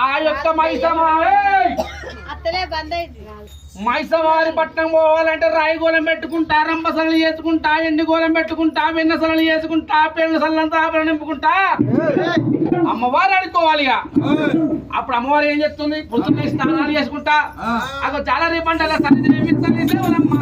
ఆ యొక్క మైసవారి పట్నం పోవాలంటే రాయి గోళం పెట్టుకుంటా, రంపసలు చేసుకుంటా, ఎండి గోళం పెట్టుకుంటా, వెన్నసలు చేసుకుంటా, పెళ్ళ సల్లంతా నింపుకుంటా అమ్మవారు ఆడుకోవాలి. అప్పుడు అమ్మవారు ఏం చెప్తుంది? పొద్దున్నే స్నానాలు చేసుకుంటా అక్కడ చాలా రేపంటారా తల్లి దేవులమ్మ